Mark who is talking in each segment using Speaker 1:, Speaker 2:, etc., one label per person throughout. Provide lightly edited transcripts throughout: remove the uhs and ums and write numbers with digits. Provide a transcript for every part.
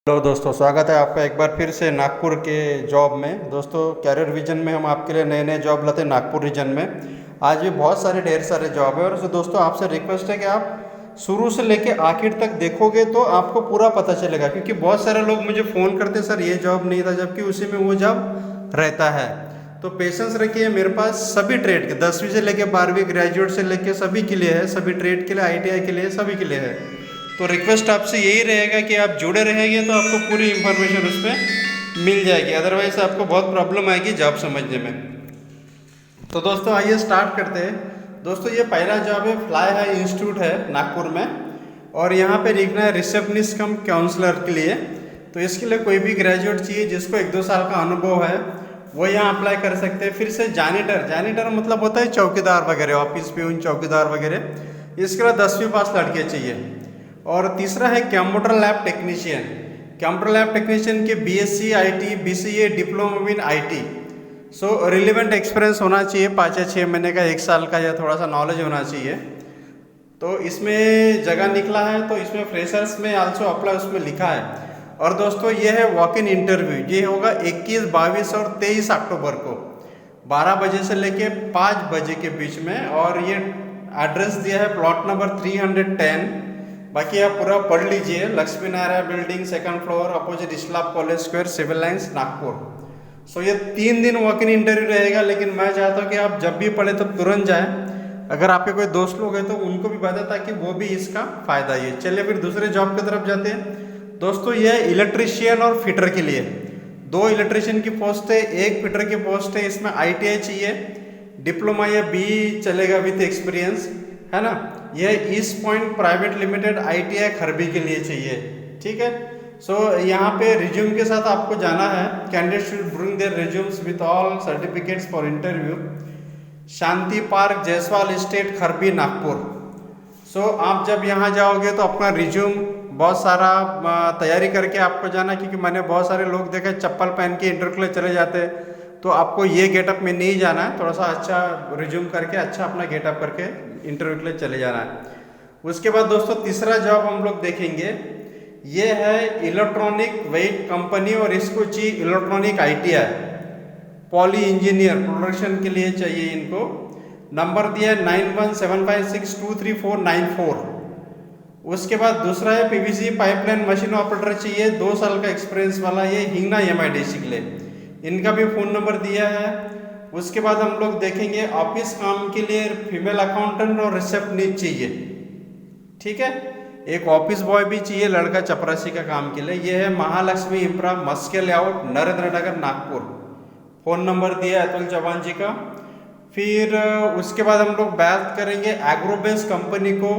Speaker 1: Hello दोस्तों, स्वागत है आपका एक बार फिर से नागपुर के जॉब में। दोस्तों, कैरियर विजन में हम आपके लिए नए नए जॉब लाते हैं नागपुर रीजन में। आज भी बहुत सारे ढेर सारे जॉब है और दोस्तों आपसे रिक्वेस्ट है कि आप शुरू से लेके आखिर तक देखोगे तो आपको पूरा पता चलेगा, क्योंकि बहुत सारे लोग मुझे फ़ोन करते हैं, सर ये जॉब नहीं था, जबकि उसी में वो जॉब रहता है। तो पेशेंस रखिए, मेरे पास सभी ट्रेड के 10वीं से लेके 12वीं ग्रेजुएट से लेके सभी के लिए है, सभी ट्रेड के लिए, ITI के लिए, सभी के लिए है। तो रिक्वेस्ट आपसे यही रहेगा कि आप जुड़े रहेंगे तो आपको पूरी इन्फॉर्मेशन उस पर मिल जाएगी, अदरवाइज आपको बहुत प्रॉब्लम आएगी जॉब समझने में। तो दोस्तों आइए स्टार्ट करते हैं। दोस्तों ये पहला जॉब है, फ्लाई हाई इंस्टीट्यूट है नागपुर में, और यहाँ पे लिखना है रिसेप्शनिस्ट कम काउंसलर के लिए। तो इसके लिए कोई भी ग्रेजुएट चाहिए जिसको 1-2 साल का अनुभव है वो यहाँ अप्लाई कर सकते हैं। फिर से जैनिटर मतलब होता है चौकीदार वगैरह, ऑफिस प्यून चौकीदार वगैरह, इसके लिए 10वीं पास लड़के चाहिए। और तीसरा है computer lab technician. Computer lab technician के BSc IT BCA diploma in IT। So relevant experience होना चाहिए 5 या 6 महीने का, 1 साल का, या थोड़ा सा नॉलेज होना चाहिए। तो इसमें जगह निकला है, तो इसमें फ्रेशर्स में आल्सो अप्लाई उसमें लिखा है। और दोस्तों ये है वॉक इन इंटरव्यू, ये होगा 21, 22 और 23 अक्टूबर को 12 बजे से लेके 5 बजे के बीच में। और ये एड्रेस दिया है प्लॉट नंबर 310। बाकी आप पूरा पढ़ लीजिए। Lakshmi Narayan building, 2nd floor, opposite Islam college square, civil lines, Nagpur. So ये 3 दिन वॉक इन इंटरव्यू रहेगा, लेकिन मैं चाहता हूँ कि आप जब भी पढ़े तो तुरंत जाएं। अगर आपके कोई दोस्त लोग हैं तो उनको भी बता, ताकि वो भी इसका फायदा ये। चलिए फिर दूसरे जॉब की तरफ जाते हैं। दोस्तों ये इलेक्ट्रिशियन और फिटर के लिए 2 इलेक्ट्रिशियन की पोस्ट है, 1 फिटर की पोस्ट है। इसमें ITI चाहिए, डिप्लोमा या BE चलेगा विथ एक्सपीरियंस, है ना। यह east point private limited ITI Kharbi के लिए चाहिए, ठीक है। सो यहाँ पे रिज्यूम के साथ आपको जाना है। Candidate should bring their resumes with all certificates for interview. Shanti park, Jaiswal state, Kharbi, Nagpur. So आप जब यहाँ जाओगे तो अपना रिज्यूम बहुत सारा तैयारी करके आपको जाना, क्योंकि मैंने बहुत सारे लोग देखे चप्पल पहन के इंटरव्यू के लिए चले जाते हैं। तो आपको ये गेटअप में नहीं जाना है, थोड़ा सा अच्छा रिज्यूम करके, अच्छा अपना गेटअप करके इंटरव्यू के लिए चले जाना है। उसके बाद दोस्तों तीसरा जॉब हम लोग देखेंगे, ये है इलेक्ट्रॉनिक वेट कंपनी, और इसको चाहिए electronic ITI poly engineer, production के लिए चाहिए इनको। नंबर दिया है 9175623494। उसके बाद दूसरा है PVC पाइपलाइन मशीन ऑपरेटर चाहिए, 2 साल का एक्सपीरियंस वाला, ये हिंगना MIDC के लिए। इनका भी फ़ोन नंबर दिया है। उसके बाद हम लोग देखेंगे ऑफिस काम के लिए फीमेल अकाउंटेंट और रिसेप्शनिस्ट चाहिए, ठीक है। एक ऑफिस बॉय भी चाहिए, लड़का चपरासी का काम के लिए। ये है Mahalakshmi infra, Maske layout, Narendra Nagar, Nagpur. Phone number दिया है अतुल चौहान जी का। फिर उसके बाद हम लोग बात करेंगे एग्रोबेस कंपनी को।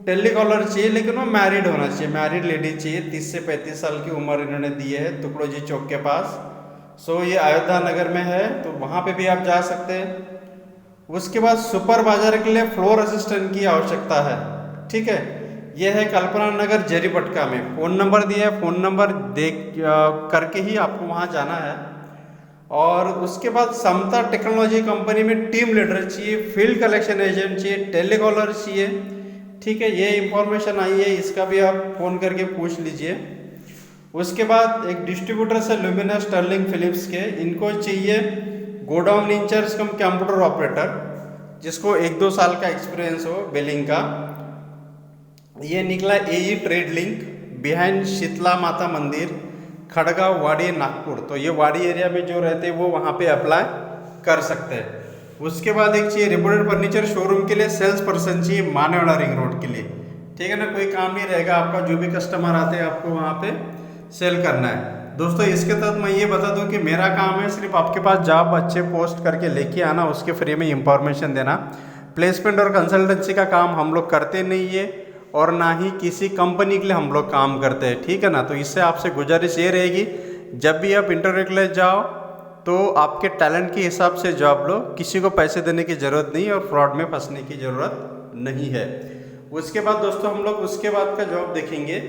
Speaker 1: टेलीकॉलर चाहिए, लेकिन वो मैरिड होना चाहिए, मैरिड लेडी चाहिए। 30 से 35 साल की उम्र इन्होंने दी है, तुकड़ो जी चौक के पास। सो ये अयोध्या नगर में है, तो वहाँ पे भी आप जा सकते हैं। उसके बाद सुपरवाइजर के लिए फ्लोर असिस्टेंट की आवश्यकता है, ठीक है। यह है कल्पना नगर, जेरीपटका में। फ़ोन नंबर दिया है, फ़ोन नंबर देख करके ही आपको वहाँ जाना है। और उसके बाद समता टेक्नोलॉजी कंपनी में टीम लीडर चाहिए, फील्ड कलेक्शन एजेंट चाहिए, टेलीकॉलर चाहिए, ठीक है। ये इंफॉर्मेशन आई है, इसका भी आप फ़ोन करके पूछ लीजिए। उसके बाद एक डिस्ट्रीब्यूटर से लुमिनस स्टर्लिंग फिलिप्स के, इनको चाहिए गोडाउन इंचार्ज कम कंप्यूटर ऑपरेटर, जिसको 1-2 साल का एक्सपीरियंस हो बिलिंग का। ये निकला AE trade link, behind Sheetla Mata Mandir, Khadgaon, वाड़ी, नागपुर। तो ये वाड़ी एरिया में जो रहते हैं वो वहाँ पे अप्लाई कर सकते हैं। उसके बाद एक चाहिए रिपोर्टेड फर्नीचर शोरूम के लिए सेल्स पर्सन चाहिए, मानेवाड़ा रिंग रोड के लिए, ठीक है ना। कोई काम नहीं रहेगा आपका, जो भी कस्टमर आते हैं आपको वहाँ पे सेल करना है। दोस्तों इसके तहत मैं ये बता दूं कि मेरा काम है सिर्फ आपके पास जॉब अच्छे पोस्ट करके लेके आना, उसके फ्री में इंफॉर्मेशन देना। प्लेसमेंट और कंसल्टेंसी का काम हम लोग करते नहीं है, और ना ही किसी कंपनी के लिए हम लोग काम करते हैं, ठीक है ना। तो इससे आपसे गुजारिश ये रहेगी, जब भी आप इंटरव्यू के लिए जाओ तो आपके टैलेंट के हिसाब से जॉब लो, किसी को पैसे देने की ज़रूरत नहीं और फ्रॉड में फंसने की ज़रूरत नहीं है। उसके बाद दोस्तों हम लोग उसके बाद का जॉब देखेंगे,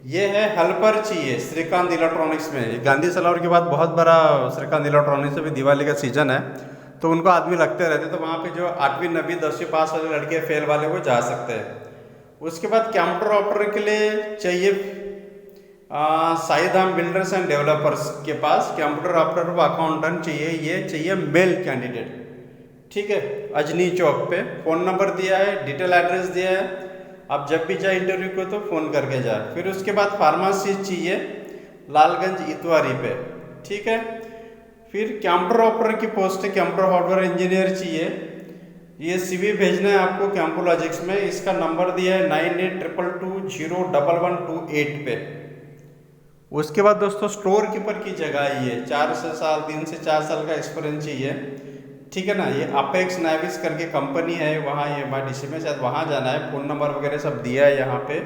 Speaker 1: ये है हेल्पर चाहिए श्रीकांत इलेक्ट्रॉनिक्स में। गांधी सलावर के बाद बहुत बड़ा श्रीकांत इलेक्ट्रॉनिक्स में भी दिवाली का सीजन है, तो उनको आदमी लगते रहते, तो वहाँ पे जो 8वीं 9वीं 10वीं पास वाले लड़के फेल वाले वो जा सकते हैं। उसके बाद कंप्यूटर ऑपरेटर के लिए चाहिए साईधाम बिल्डर्स एंड डेवलपर्स के पास कंप्यूटर ऑपरेटर व अकाउंटेंट चाहिए, ये चाहिए मेल कैंडिडेट। ठीक है, अजनी चौक पे फ़ोन नंबर दिया है, डिटेल एड्रेस दिया है। आप जब भी जाए इंटरव्यू को तो फ़ोन करके जाए। फिर उसके बाद फार्मासिस्ट चाहिए लालगंज इतवारी पे। ठीक है, फिर कंप्यूटर ऑपरेटर की पोस्ट है, कंप्यूटर हार्डवेयर इंजीनियर चाहिए। ये CV भेजना है आपको कैंपू लॉजिक्स में। इसका नंबर दिया है 9822201128 पे। उसके बाद दोस्तों स्टोर कीपर की जगह ये 3 से 4 साल का एक्सपीरियंस चाहिए। ठीक है ना, ये अपेक्स नेविस करके कंपनी है, वहाँ ये MIDC में शायद वहाँ जाना है। फ़ोन नंबर वगैरह सब दिया है यहाँ पे।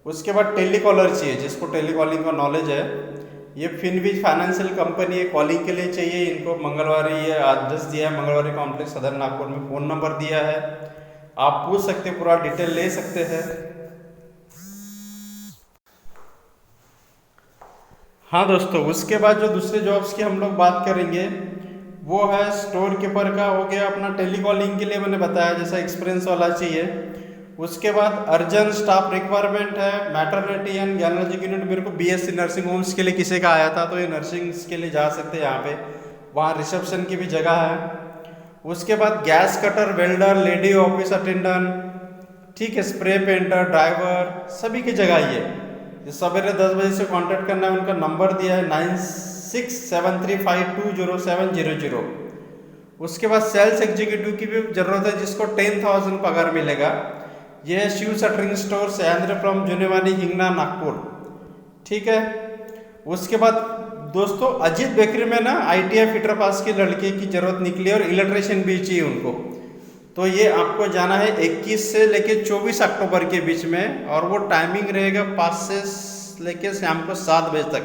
Speaker 1: उसके बाद टेलीकॉलर चाहिए, जिसको टेलीकॉलिंग का नॉलेज है। ये फिनविज फाइनेंशियल कंपनी है, कॉलिंग के लिए चाहिए इनको। मंगलवारी ये एड्रेस दिया है, मंगलवारी कॉम्प्लेक्स सदर नागपुर में। फ़ोन नंबर दिया है, आप पूछ सकते हैं, पूरा डिटेल ले सकते हैं। हाँ दोस्तों, उसके बाद जो दूसरे जॉब्स की हम लोग बात करेंगे वो है स्टोर कीपर का हो गया अपना। टेलीकॉलिंग के लिए मैंने बताया जैसा एक्सपीरियंस वाला चाहिए। उसके बाद अर्जेंट स्टाफ रिक्वायरमेंट है, मैटरनिटी एंड गैनोलॉजिक यूनिट। मेरे को BSc नर्सिंग होम्स के लिए किसी का आया था, तो ये नर्सिंग के लिए जा सकते हैं यहाँ पे। वहाँ रिसेप्शन की भी जगह है। उसके बाद gas cutter, welder, lady office attendant, ठीक है, स्प्रे पेंटर, ड्राइवर, सभी की जगह ये सवेरे 10 बजे से कांटेक्ट करना है। उनका नंबर दिया है 9673520700। उसके बाद सेल्स एग्जीक्यूटिव की भी जरूरत है, जिसको 10,000 पगार मिलेगा। यह है शिव शटरिंग स्टोर, सैंद्र फ्रॉम जुनेवानी, हिंगना, नागपुर। ठीक है, उसके बाद दोस्तों अजीत बेकरी में ना ITI फिटर पास की लड़के की जरूरत निकली और इलेक्ट्रिशियन भी चाहिए उनको। तो ये आपको जाना है 21 से लेके 24 अक्टूबर के बीच में, और वो टाइमिंग रहेगा 5 से लेके शाम को 7 बजे तक।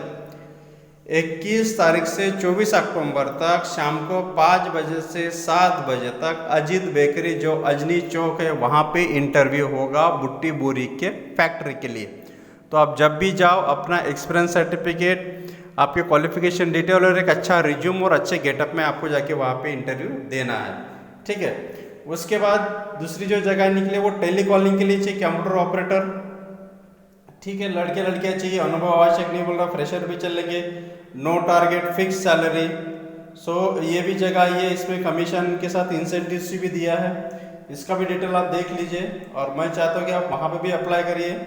Speaker 1: 21 तारीख से 24 अक्टूबर तक शाम को 5 बजे से 7 बजे तक अजीत बेकरी जो अजनी चौक है वहाँ पे इंटरव्यू होगा बुट्टी बोरी के फैक्ट्री के लिए। तो आप जब भी जाओ अपना एक्सपीरियंस सर्टिफिकेट, आपके क्वालिफिकेशन डिटेल और एक अच्छा रिज्यूम और अच्छे गेटअप में आपको जाके वहाँ पे इंटरव्यू देना है। ठीक है, उसके बाद दूसरी जो जगह निकले वो टेलीकॉलिंग के लिए चाहिए कंप्यूटर ऑपरेटर। ठीक है, लड़के लड़कियाँ चाहिए, अनुभव आवश्यक नहीं बोल रहा, फ्रेशर भी चलेंगे। No target, fix salary. So ये भी जगह ये, इसमें कमीशन के साथ इंसेंटिव्स भी दिया है। इसका भी डिटेल आप देख लीजिए, और मैं चाहता हूँ कि आप वहाँ पे भी अप्लाई करिए।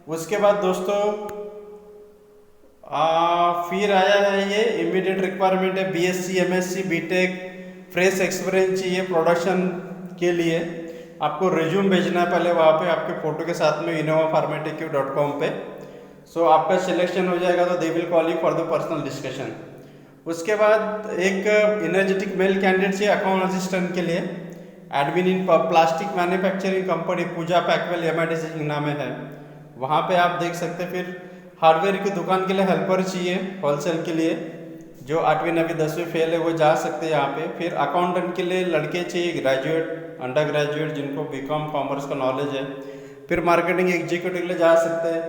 Speaker 1: उसके बाद दोस्तों फिर आया है ये इमीडिएट रिक्वायरमेंट है BSc MSc BTech, fresh experience चाहिए प्रोडक्शन के लिए। आपको रिज्यूम भेजना है पहले वहाँ पे आपके फ़ोटो के साथ में innovapharmatech.com पे। सो आपका सिलेक्शन हो जाएगा तो they will call you for the personal discussion. उसके बाद एक एनर्जेटिक मेल कैंडिडेट चाहिए अकाउंट असिस्टेंट के लिए। Admin in plastic manufacturing company Pooja Packwell MIDC Hingna में है, वहाँ पे आप देख सकते हैं। फिर हार्डवेयर की दुकान के लिए हेल्पर चाहिए होलसेल के लिए, जो 8वीं 9वीं 10वीं फेल है वो जा सकते हैं यहाँ पे। फिर अकाउंटेंट के लिए लड़के चाहिए, ग्रेजुएट, अंडर ग्रेजुएट, जिनको BCom कॉमर्स का नॉलेज है। फिर मार्केटिंग एग्जीक्यूटिव के लिए जा सकते हैं।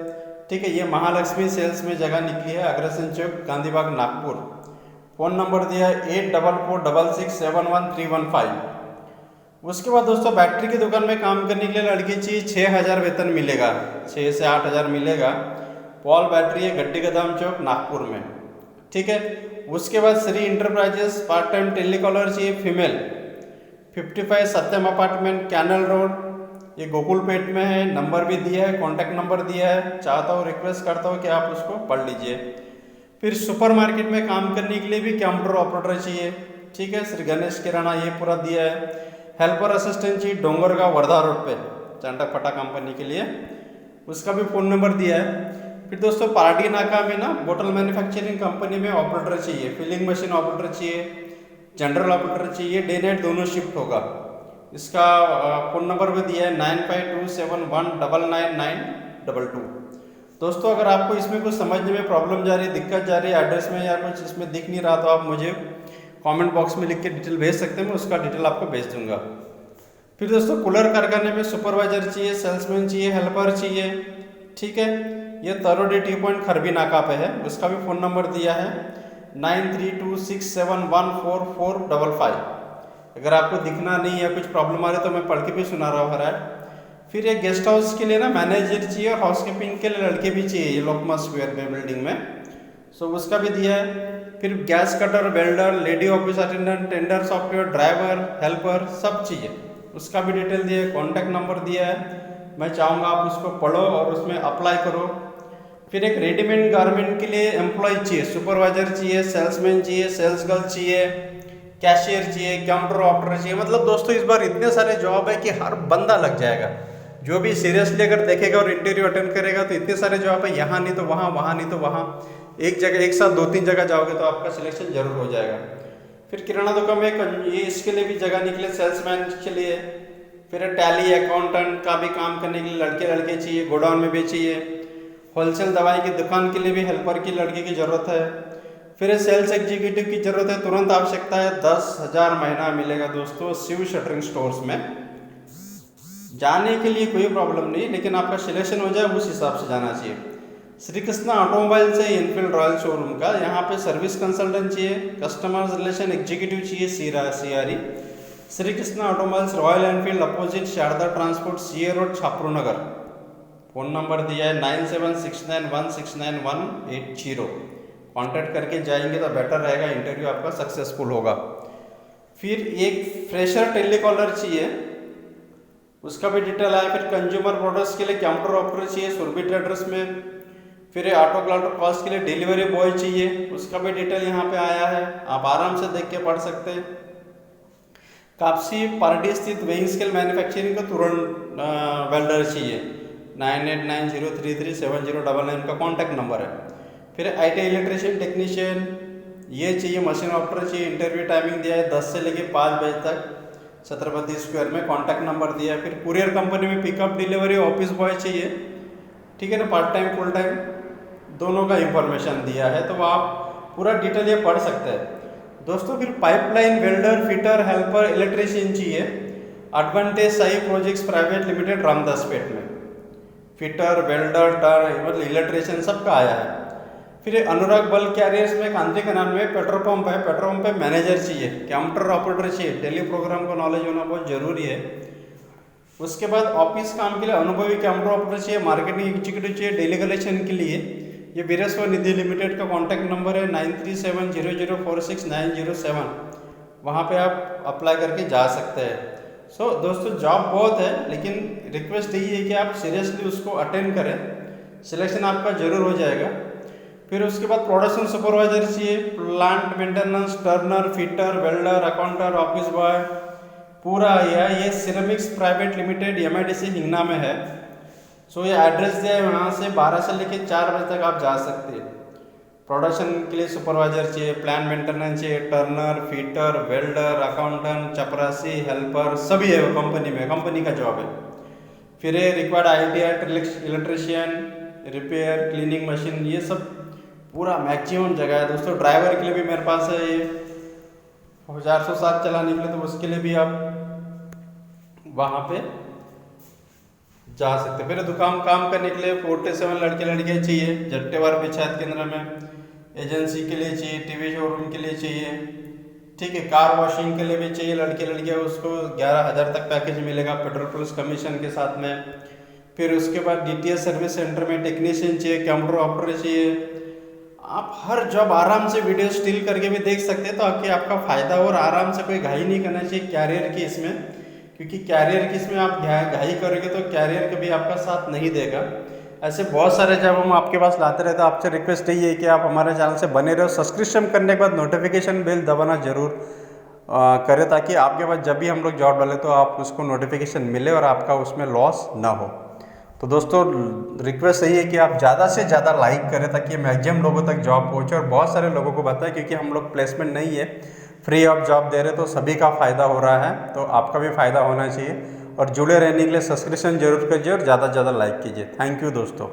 Speaker 1: ठीक है, ये महालक्ष्मी सेल्स में जगह निकली है, अग्रसेन चौक, गांधीबाग, नागपुर। फ़ोन नंबर दिया है 8446671315। उसके बाद दोस्तों बैटरी की दुकान में काम करने के लिए लड़की चाहिए, 6,000 वेतन मिलेगा, 6 से 8,000 मिलेगा। पॉल बैटरी है, गड्डी गोदाम चौक, नागपुर में। ठीक है, उसके बाद Shri enterprises part time telecaller चाहिए फीमेल, 55 सत्यम अपार्टमेंट, कैनल रोड, ये गोकुलपेट में है। नंबर भी दिया है, कॉन्टैक्ट नंबर दिया है। चाहता हूँ, रिक्वेस्ट करता हूँ कि आप उसको पढ़ लीजिए। फिर सुपरमार्केट में काम करने के लिए भी कंप्यूटर ऑपरेटर चाहिए। ठीक है, श्री गणेश किराना, ये पूरा दिया है। हेल्पर असिस्टेंट चाहिए डोंगरगांव वर्धा रोड पे, चंटकपटा कंपनी के लिए, उसका भी फ़ोन नंबर दिया है। फिर दोस्तों पारडी नाका में ना बोतल मैन्युफैक्चरिंग कंपनी में ऑपरेटर चाहिए, फिलिंग मशीन ऑपरेटर चाहिए, जनरल ऑपरेटर चाहिए, डे नाइट दोनों शिफ्ट होगा। इसका फ़ोन नंबर भी दिया है 9527199922। दोस्तों अगर आपको इसमें कुछ समझने में प्रॉब्लम जा रही है, दिक्कत जा रही है एड्रेस में, या कुछ इसमें दिख नहीं रहा, तो आप मुझे कमेंट बॉक्स में लिख के डिटेल भेज सकते हैं, मैं उसका डिटेल आपको भेज दूंगा। फिर दोस्तों कूलर कारखाने में सुपरवाइजर चाहिए, सेल्समैन चाहिए, हेल्पर चाहिए। ठीक है, ये तरोडी टी पॉइंट खरबी नाका पे है, उसका भी फ़ोन नंबर दिया है 9326714455। अगर आपको दिखना नहीं है, कुछ प्रॉब्लम आ रही है तो मैं पढ़ के भी सुना रहा हूँ हर ऐड। फिर एक गेस्ट हाउस के लिए ना मैनेजर चाहिए और हाउसकीपिंग के लिए लड़के भी चाहिए, ये लोकमा स्क्वायर में बिल्डिंग में, सो उसका भी दिया है। फिर gas cutter, welder, lady office attendant, tender software, driver, helper सब चाहिए, उसका भी डिटेल दिया है, कॉन्टैक्ट नंबर दिया है। मैं चाहूँगा आप उसको पढ़ो और उसमें अप्लाई करो। फिर एक रेडीमेड गारमेंट के लिए एम्प्लॉय चाहिए, सुपरवाइजर चाहिए, सेल्समैन चाहिए, सेल्स गर्ल चाहिए, कैशियर चाहिए, काउंटर ऑपरेटर चाहिए। मतलब दोस्तों इस बार इतने सारे जॉब है कि हर बंदा लग जाएगा, जो भी सीरियसली अगर देखेगा और इंटरव्यू अटेंड करेगा तो इतने सारे जॉब है, यहाँ नहीं तो वहाँ, वहाँ नहीं तो वहाँ, एक जगह एक साथ 2-3 जगह जाओगे तो आपका सिलेक्शन जरूर हो जाएगा। फिर किराना दुकान में ये इसके लिए भी जगह निकले, सेल्समैन के लिए। फिर टैली अकाउंटेंट का भी काम करने के लिए लड़के चाहिए, गोडाउन में भी चाहिए। होलसेल दवाई की दुकान के लिए भी हेल्पर की लड़के की ज़रूरत है। फिर सेल्स एग्जीक्यूटिव की ज़रूरत है, तुरंत आवश्यकता है, 10,000 महीना मिलेगा दोस्तों शिव शटरिंग स्टोर्स में। जाने के लिए कोई प्रॉब्लम नहीं, लेकिन आपका सिलेक्शन हो जाए उस हिसाब से जाना चाहिए। श्री कृष्णा ऑटोमोबाइल से इनफील्ड रॉयल शोरूम का, यहाँ पे सर्विस कंसल्टेंट चाहिए, कस्टमर्स रिलेशन एग्जीक्यूटिव चाहिए, CRE। Shri Krishna automobiles, Royal Enfield, opposite Sharda transport, CA road, Chhapru Nagar. Phone number दिया है 9769169180। कॉन्टैक्ट करके जाएंगे तो बेटर रहेगा, इंटरव्यू आपका सक्सेसफुल होगा। फिर एक फ्रेशर टेलीकॉलर चाहिए, उसका भी डिटेल आया। फिर कंज्यूमर प्रोडक्ट्स के लिए काउंटर ऑपरेटर चाहिए सुरभि ट्रेडर्स में। फिर ऑटो क्लाउड कॉस्ट के लिए डिलीवरी बॉय चाहिए, उसका भी डिटेल यहाँ पे आया है, आप आराम से देख के पढ़ सकते हैं। कापसी पार्टी स्थित वेइंग स्केल मैन्युफैक्चरिंग का तुरंत वेल्डर चाहिए, 9890337099 का कॉन्टैक्ट नंबर है। फिर IT इलेक्ट्रिशियन टेक्नीशियन ये चाहिए, मशीन ऑपरेटर चाहिए। इंटरव्यू टाइमिंग दिया है 10 से लेकर 5 बजे तक, छत्रपति स्क्वायर में। कॉन्टैक्ट नंबर दिया है। फिर कुरियर कंपनी में पिकअप डिलीवरी ऑफिस बॉय चाहिए, ठीक है ना, पार्ट टाइम फुल टाइम दोनों का इंफॉर्मेशन दिया है, तो आप पूरा डिटेल ये पढ़ सकते हैं दोस्तों। फिर pipeline welder, fitter, helper, electrician चाहिए, advantage Sai projects private limited, Ramdaspeth में। फिटर, वेल्डर, मतलब इलेक्ट्रिशियन सबका आया है। फिर अनुराग बल्क कैरियर्स में कांतिकनान में पेट्रोल पंप है, पेट्रोल पंप पे मैनेजर चाहिए, काउंटर ऑपरेटर चाहिए, टेली प्रोग्राम का नॉलेज होना बहुत जरूरी है। उसके बाद ऑफिस काम के लिए अनुभवी काउंटर ऑपरेटर चाहिए, मार्केटिंग एग्जीक्यूटिव चाहिए। डेली कलेक्शन के लिए ये वीरेश्वर निधि लिमिटेड का कॉन्टैक्ट नंबर है 9370046907, वहाँ पे आप अप्लाई करके जा सकते हैं। सो दोस्तों जॉब बहुत है, लेकिन रिक्वेस्ट यही है कि आप सीरियसली उसको अटेंड करें, सिलेक्शन आपका जरूर हो जाएगा। फिर उसके बाद प्रोडक्शन सुपरवाइजर चाहिए, plant maintenance, turner, fitter, welder, accounter, office boy, पूरा ये ceramics private limited MIDC Hingna में है। सो ये एड्रेस दिया है, वहाँ से 12 से लेकर 4 बजे तक आप जा सकते हैं। प्रोडक्शन के लिए सुपरवाइजर चाहिए, प्लांट मेंटेनेंस चाहिए, टर्नर, फिटर, वेल्डर, अकाउंटेंट, चपरासी, हेल्पर सभी है वो कंपनी में, कंपनी का जॉब है। फिर ये required ITI electrician, repair, cleaning machine, ये सब पूरा मैक्सिमम जगह है दोस्तों। ड्राइवर के लिए भी मेरे पास है ये 407 चलाने के लिए, तो उसके लिए भी आप वहाँ पे जा सकते। फिर दुकान काम करने के लिए 47 लड़के लड़कियाँ चाहिए, जट्टेवार पंचायत केंद्र में। एजेंसी के लिए चाहिए, TV शोरूम के लिए चाहिए, ठीक है। कार वॉशिंग के लिए भी चाहिए लड़के लड़कियाँ, उसको 11,000 तक पैकेज मिलेगा पेट्रोल प्लस कमीशन के साथ में। फिर उसके बाद DTS सर्विस सेंटर में टेक्नीशियन चाहिए, काउंटर ऑपरेटर चाहिए। आप हर जॉब आराम से वीडियो स्टिल करके भी देख सकते हैं, तो आपका फ़ायदा, और आराम से कोई घाई नहीं करना चाहिए कैरियर की इसमें, क्योंकि कैरियर की इसमें आप घाई करोगे तो कैरियर कभी आपका साथ नहीं देगा। ऐसे बहुत सारे जब हम आपके पास लाते रहते हैं, आपसे रिक्वेस्ट यही है कि आप हमारे चैनल से बने रहो। सब्सक्रिप्शन करने के बाद नोटिफिकेशन बेल दबाना जरूर करें, ताकि आपके पास जब भी हम लोग जॉब डालें तो आप उसको नोटिफिकेशन मिले और आपका उसमें लॉस ना हो। तो दोस्तों रिक्वेस्ट यही है कि आप ज़्यादा से ज़्यादा लाइक करें, ताकि मैक्सिमम लोगों तक जॉब पहुँचे और बहुत सारे लोगों को बताएं, क्योंकि हम लोग प्लेसमेंट नहीं है, फ्री ऑफ जॉब दे रहे, तो सभी का फ़ायदा हो रहा है, तो आपका भी फ़ायदा होना चाहिए। और जुड़े रहने के लिए सब्सक्रिप्शन जरूर कीजिए और ज़्यादा से ज़्यादा लाइक कीजिए। थैंक यू दोस्तों।